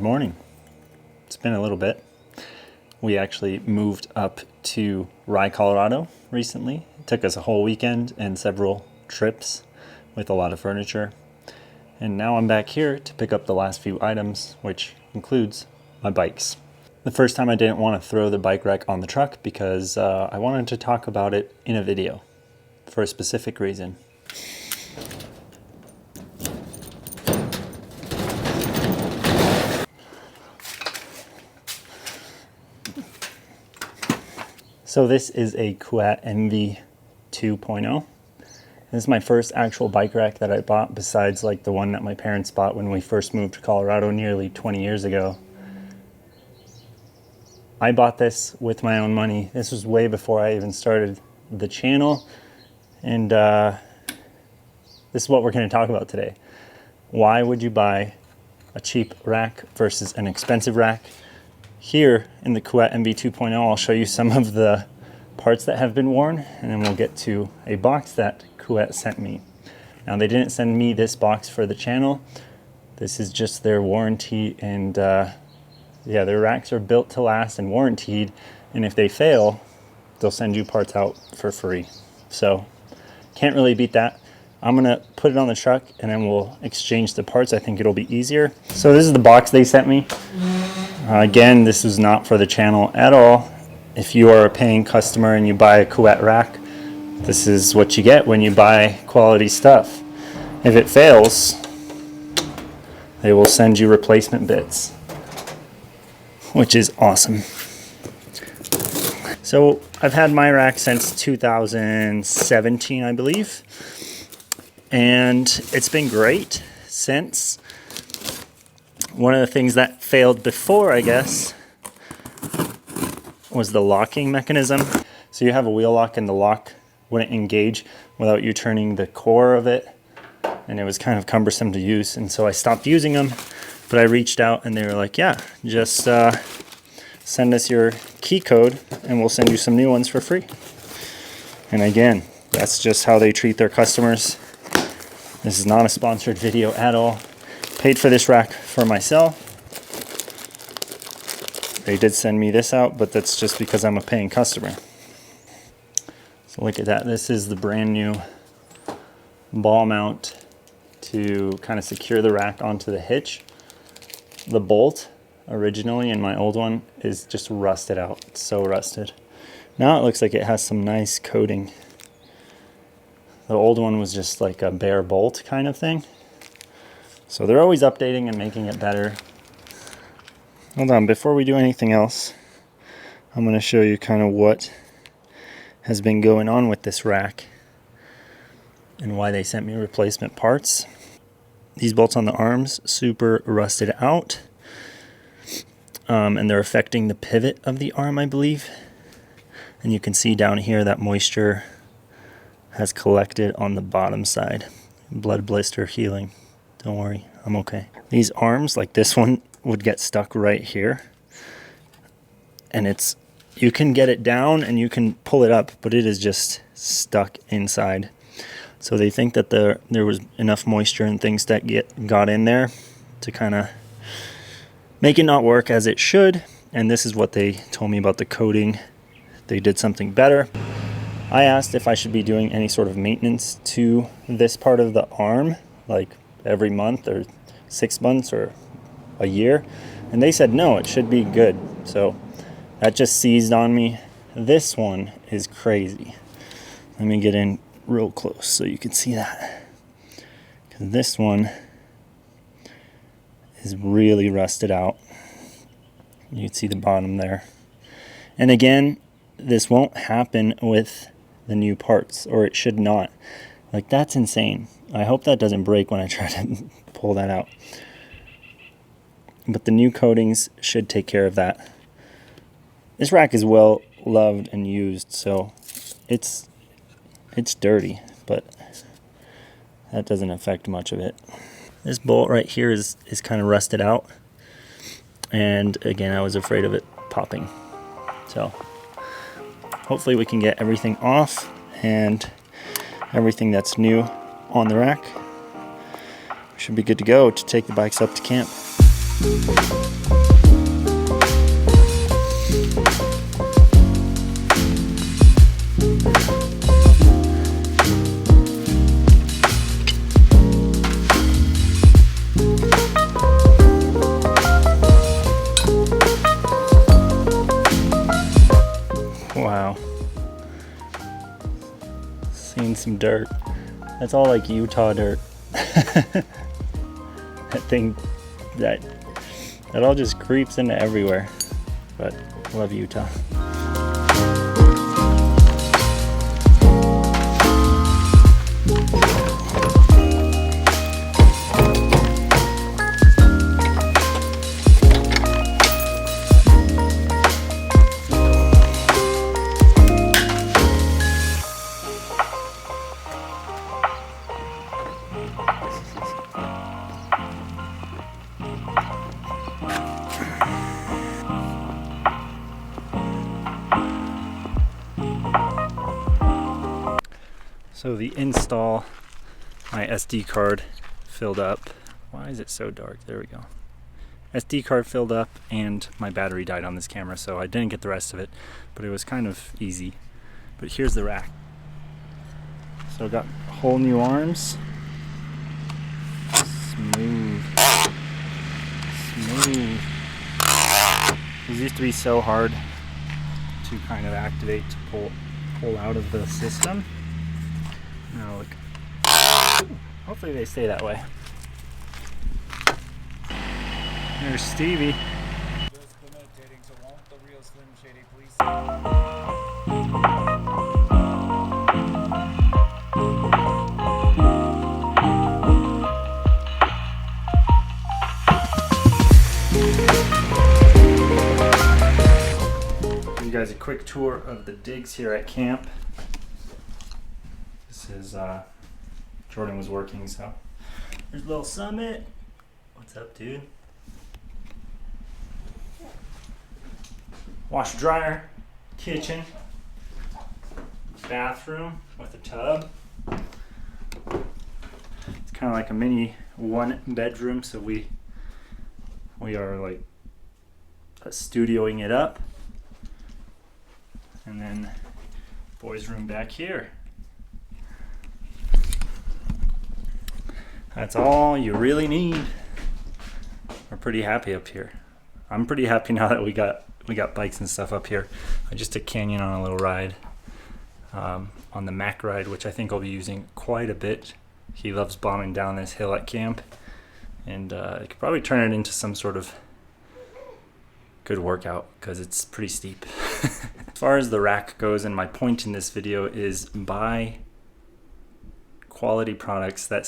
morning. It's been a little bit. We actually moved up to Rye, Colorado recently. It took us a whole weekend and several trips with a lot of furniture. And now I'm back here to pick up the last few items, which includes my bikes. The first time I didn't want to throw the bike rack on the truck because I wanted to talk about it in a video for a specific reason. So this is a Kuat MV 2.0. This is my first actual bike rack that I bought besides like the one that my parents bought when we first moved to Colorado nearly 20 years ago. I bought this with my own money. This was way before I even started the channel. And this is what we're going to talk about today. Why would you buy a cheap rack versus an expensive rack? Here in the Kuat MV 2.0, I'll show you some of the parts that have been worn, and then we'll get to a box that Kuat sent me. Now, they didn't send me this box for the channel. This is just their warranty, and yeah, their racks are built to last and warranted, and if they fail, they'll send you parts out for free. So, can't really beat that. I'm gonna put it on the truck, and then we'll exchange the parts. I think it'll be easier. So this is the box they sent me. Again, this is not for the channel at all. If you are a paying customer and you buy a Kuat rack, this is what you get when you buy quality stuff. If it fails, they will send you replacement bits, which is awesome. So I've had my rack since 2017, I believe, and it's been great since. One of the things that failed before, I guess, was the locking mechanism. So you have a wheel lock and the lock wouldn't engage without you turning the core of it, and it was kind of cumbersome to use, and so I stopped using them. But I reached out and they were like, yeah, just send us your key code and we'll send you some new ones for free. And again, that's just how they treat their customers. This is not a sponsored video at all. Paid for this rack for myself. They did send me this out, but that's just because I'm a paying customer. So look at that. This is the brand new ball mount to kind of secure the rack onto the hitch. The bolt originally in my old one is just rusted out. It's so rusted. Now it looks like it has some nice coating. The old one was just like a bare bolt kind of thing. So they're always updating and making it better. Hold on, before we do anything else, I'm going to show you kind of what has been going on with this rack and why they sent me replacement parts. These bolts on the arms, super rusted out, and they're affecting the pivot of the arm, I believe. And you can see down here that moisture has collected on the bottom side. Blood blister healing. Don't worry, I'm okay. These arms, like this one, would get stuck right here. And you can get it down and you can pull it up, but it is just stuck inside. So they think that there was enough moisture and things that got in there to kind of make it not work as it should. And this is what they told me about the coating. They did something better. I asked if I should be doing any sort of maintenance to this part of the arm, like every month or 6 months or a year, and they said no, it should be good. So that just seized on me. This one is crazy. Let me get in real close so you can see that, because this one is really rusted out. You can see the bottom there. And again, this won't happen with the new parts, or it should not. Like, that's insane. I hope that doesn't break when I try to pull that out. But the new coatings should take care of that. This rack is well loved and used, so it's dirty, but that doesn't affect much of it. This bolt right here is kind of rusted out, and again, I was afraid of it popping. So hopefully we can get everything off and everything that's new on the rack. We should be good to go to take the bikes up to camp. Wow. Seen some dirt. That's all like Utah dirt. That thing, that all just creeps into everywhere. But love Utah. So the install, my SD card filled up. Why is it so dark? There we go. SD card filled up and my battery died on this camera, so I didn't get the rest of it, but it was kind of easy. But here's the rack. So I got whole new arms. Smooth. Smooth. These used to be so hard to kind of activate to pull out of the system. Now look. Hopefully they stay that way. There's Stevie. Just communicating, so won't the real Slim Shady please? Give you guys a quick tour of the digs here at camp. This is Jordan was working, so there's Little Summit. What's up, dude? Washer dryer, kitchen, bathroom with a tub. It's kind of like a mini one bedroom, so we are like studioing it up. And then boys' room back here. That's all you really need. We're pretty happy up here. I'm pretty happy now that we got bikes and stuff up here. I just took Canyon on a little ride, on the Mac ride, which I think I'll be using quite a bit. He loves bombing down this hill at camp, and I could probably turn it into some sort of good workout because it's pretty steep. As far as the rack goes, and my point in this video is buy quality products that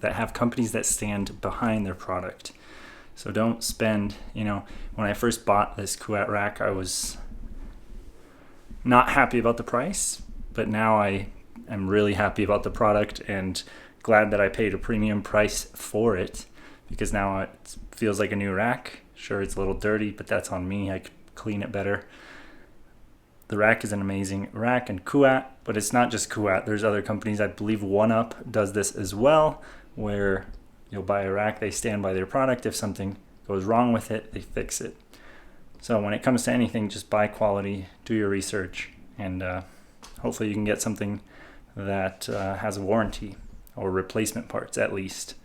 have companies that stand behind their product. So don't spend, when I first bought this Kuat rack, I was not happy about the price, but now I am really happy about the product and glad that I paid a premium price for it, because now it feels like a new rack. Sure, it's a little dirty, but that's on me. I could clean it better. The rack is an amazing rack, and Kuat, but it's not just Kuat. There's other companies. I believe OneUp does this as well, where you'll buy a rack, they stand by their product. If something goes wrong with it, they fix it. So when it comes to anything, just buy quality, do your research, and hopefully you can get something that has a warranty or replacement parts at least.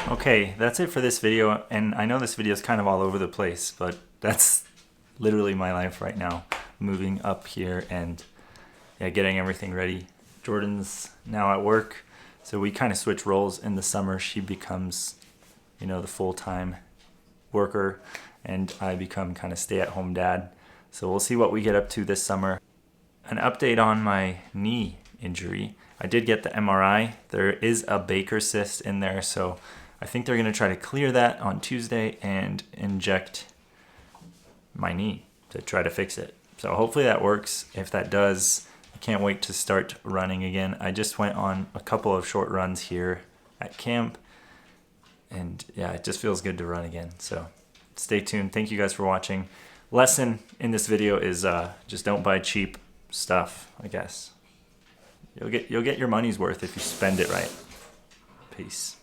Okay, that's it for this video, and I know this video is kind of all over the place, but that's literally my life right now. Moving up here and getting everything ready. Jordan's now at work, so we kind of switch roles. In the summer she becomes the full-time worker, and I become kind of stay-at-home dad. So we'll see what we get up to this summer. An update on my knee injury. I did get the MRI. There is a Baker cyst in there, so I think they're going to try to clear that on Tuesday and inject my knee to try to fix it. So hopefully that works. If that does, I can't wait to start running again. I just went on a couple of short runs here at camp, and it just feels good to run again. So stay tuned. Thank you guys for watching. Lesson in this video is just don't buy cheap stuff, I guess. You'll get your money's worth if you spend it right. Peace.